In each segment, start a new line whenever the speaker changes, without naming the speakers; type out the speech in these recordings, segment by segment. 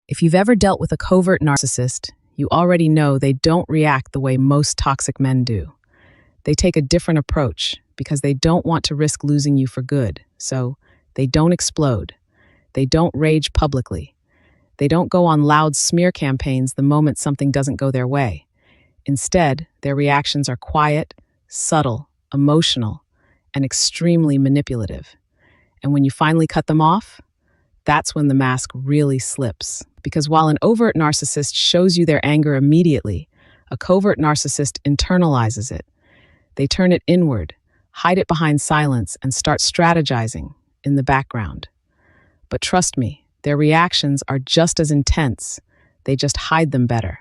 If you've ever dealt with a covert narcissist, you already know they don't react the way most toxic men do. They take a different approach because they don't want to risk losing you for good, so they don't explode. They don't rage publicly. They don't go on loud smear campaigns the moment something doesn't go their way. Instead, their reactions are quiet, subtle, emotional, and extremely manipulative. And when you finally cut them off, that's when the mask really slips. Because while an overt narcissist shows you their anger immediately, a covert narcissist internalizes it. They turn it inward, hide it behind silence, and start strategizing in the background. But trust me, their reactions are just as intense. They just hide them better.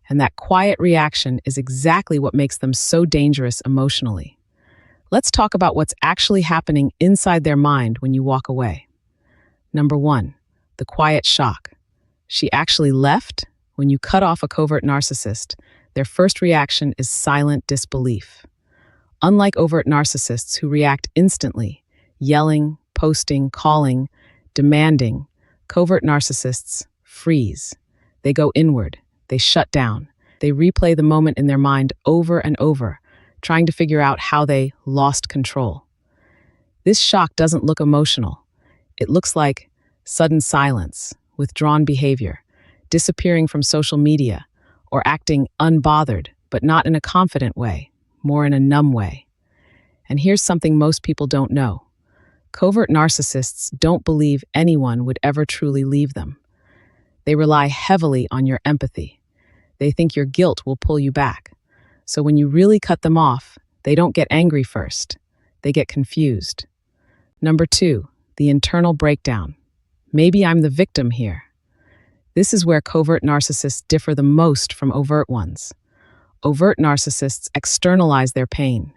And that quiet reaction is exactly what makes them so dangerous emotionally. Let's talk about what's actually happening inside their mind when you walk away. Number 1, the quiet shock. She actually left? When you cut off a covert narcissist, their first reaction is silent disbelief. Unlike overt narcissists who react instantly, yelling, posting, calling, demanding, covert narcissists freeze. They go inward. They shut down. They replay the moment in their mind over and over, trying to figure out how they lost control. This shock doesn't look emotional. It looks like sudden silence, withdrawn behavior, disappearing from social media, or acting unbothered, but not in a confident way, more in a numb way. And here's something most people don't know. Covert narcissists don't believe anyone would ever truly leave them. They rely heavily on your empathy. They think your guilt will pull you back. So when you really cut them off, they don't get angry first. They get confused. Number 2, the internal breakdown. Maybe I'm the victim here. This is where covert narcissists differ the most from overt ones. Overt narcissists externalize their pain.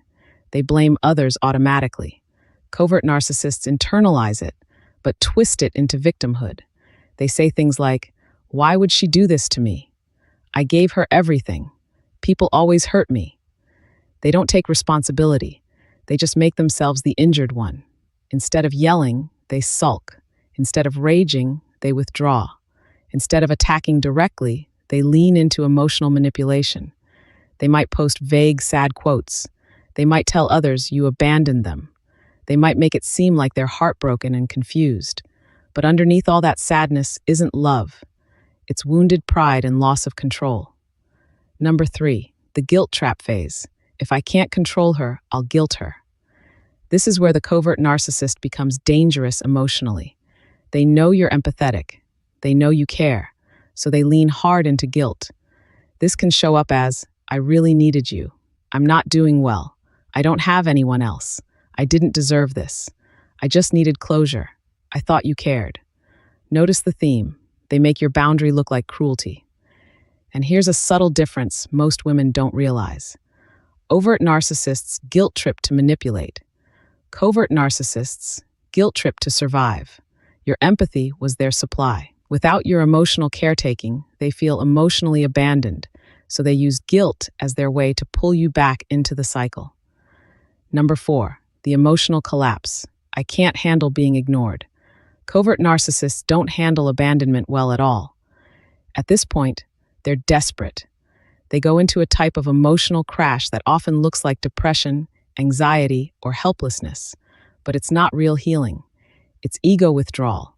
They blame others automatically. Covert narcissists internalize it, but twist it into victimhood. They say things like, "Why would she do this to me? I gave her everything. People always hurt me." They don't take responsibility. They just make themselves the injured one. Instead of yelling, they sulk. Instead of raging, they withdraw. Instead of attacking directly, they lean into emotional manipulation. They might post vague, sad quotes. They might tell others you abandoned them. They might make it seem like they're heartbroken and confused. But underneath all that sadness isn't love. It's wounded pride and loss of control. Number 3, the guilt trap phase. If I can't control her, I'll guilt her. This is where the covert narcissist becomes dangerous emotionally. They know you're empathetic. They know you care. So they lean hard into guilt. This can show up as, "I really needed you. I'm not doing well. I don't have anyone else. I didn't deserve this. I just needed closure. I thought you cared." Notice the theme. They make your boundary look like cruelty. And here's a subtle difference most women don't realize. Overt narcissists guilt trip to manipulate. Covert narcissists guilt trip to survive. Your empathy was their supply. Without your emotional caretaking, they feel emotionally abandoned, so they use guilt as their way to pull you back into the cycle. Number 4, the emotional collapse. I can't handle being ignored. Covert narcissists don't handle abandonment well at all. At this point, they're desperate. They go into a type of emotional crash that often looks like depression, anxiety, or helplessness, but it's not real healing. It's ego withdrawal.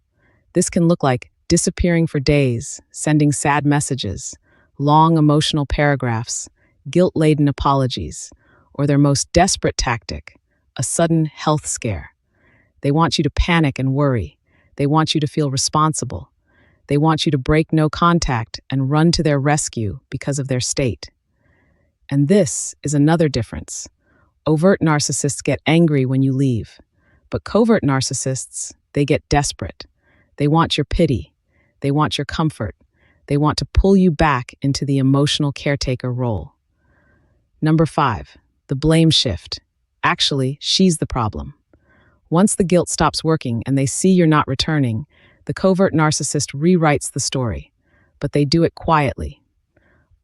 This can look like disappearing for days, sending sad messages, long emotional paragraphs, guilt-laden apologies, or their most desperate tactic, a sudden health scare. They want you to panic and worry. They want you to feel responsible. They want you to break no contact and run to their rescue because of their state. And this is another difference. Overt narcissists get angry when you leave, but covert narcissists, they get desperate. They want your pity. They want your comfort. They want to pull you back into the emotional caretaker role. Number 5, the blame shift. Actually, she's the problem. Once the guilt stops working and they see you're not returning, the covert narcissist rewrites the story, but they do it quietly.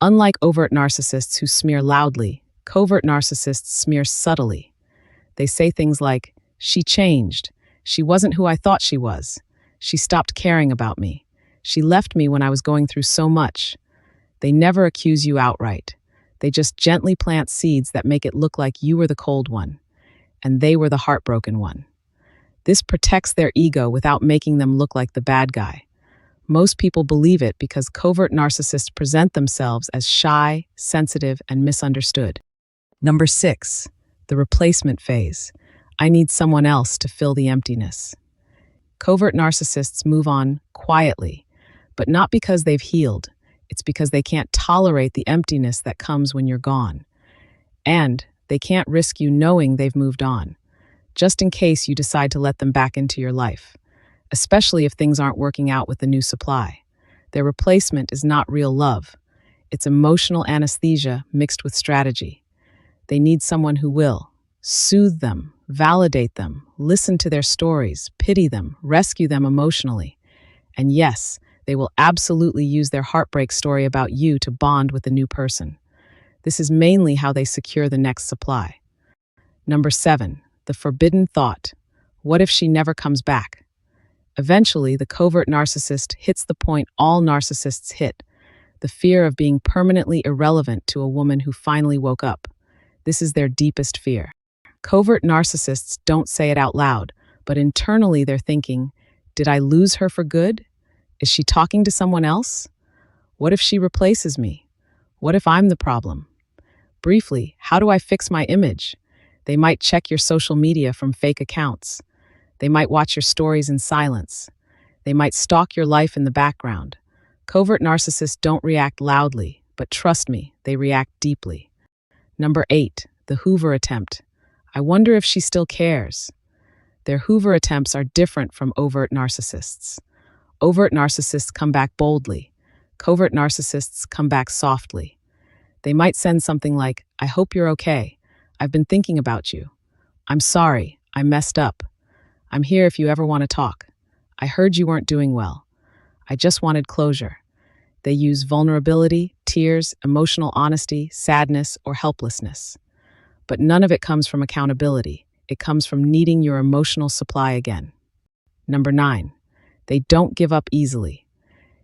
Unlike overt narcissists who smear loudly, covert narcissists smear subtly. They say things like, "She changed. She wasn't who I thought she was. She stopped caring about me. She left me when I was going through so much. They never accuse you outright. They just gently plant seeds that make it look like you were the cold one, and they were the heartbroken one. This protects their ego without making them look like the bad guy. Most people believe it because covert narcissists present themselves as shy, sensitive, and misunderstood. Number 6, the replacement phase. I need someone else to fill the emptiness. Covert narcissists move on quietly, but not because they've healed. It's because they can't tolerate the emptiness that comes when you're gone. And they can't risk you knowing they've moved on, just in case you decide to let them back into your life, especially if things aren't working out with the new supply. Their replacement is not real love. It's emotional anesthesia mixed with strategy. They need someone who will soothe them, validate them, listen to their stories, pity them, rescue them emotionally. And yes, they will absolutely use their heartbreak story about you to bond with the new person. This is mainly how they secure the next supply. Number 7, the forbidden thought. What if she never comes back? Eventually, the covert narcissist hits the point all narcissists hit, the fear of being permanently irrelevant to a woman who finally woke up. This is their deepest fear. Covert narcissists don't say it out loud, but internally they're thinking, did I lose her for good? Is she talking to someone else? What if she replaces me? What if I'm the problem? Briefly, how do I fix my image? They might check your social media from fake accounts. They might watch your stories in silence. They might stalk your life in the background. Covert narcissists don't react loudly, but trust me, they react deeply. Number 8, the Hoover attempt. I wonder if she still cares. Their Hoover attempts are different from overt narcissists. Overt narcissists come back boldly. Covert narcissists come back softly. They might send something like, I hope you're okay. I've been thinking about you. I'm sorry, I messed up. I'm here if you ever want to talk. I heard you weren't doing well. I just wanted closure. They use vulnerability, tears, emotional honesty, sadness, or helplessness. But none of it comes from accountability. It comes from needing your emotional supply again. Number 9, they don't give up easily.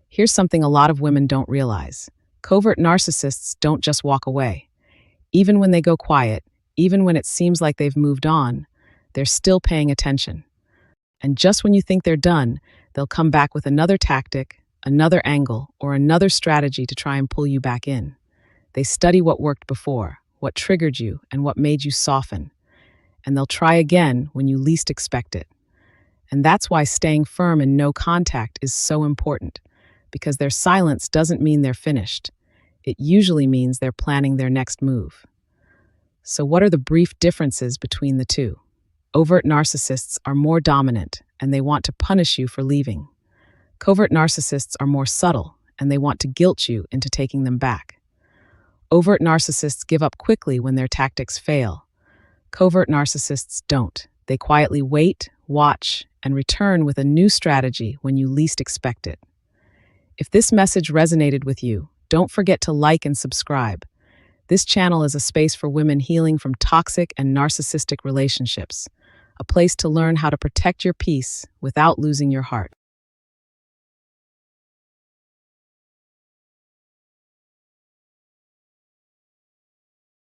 Here's something a lot of women don't realize. Covert narcissists don't just walk away. Even when they go quiet, even when it seems like they've moved on, they're still paying attention. And just when you think they're done, they'll come back with another tactic, another angle, or another strategy to try and pull you back in. They study what worked before, what triggered you, and what made you soften. And they'll try again when you least expect it. And that's why staying firm and no contact is so important, because their silence doesn't mean they're finished. It usually means they're planning their next move. So what are the brief differences between the two? Overt narcissists are more dominant, and they want to punish you for leaving. Covert narcissists are more subtle, and they want to guilt you into taking them back. Overt narcissists give up quickly when their tactics fail. Covert narcissists don't. They quietly wait, watch, and return with a new strategy when you least expect it. If this message resonated with you, don't forget to like and subscribe. This channel is a space for women healing from toxic and narcissistic relationships, a place to learn how to protect your peace without losing your heart.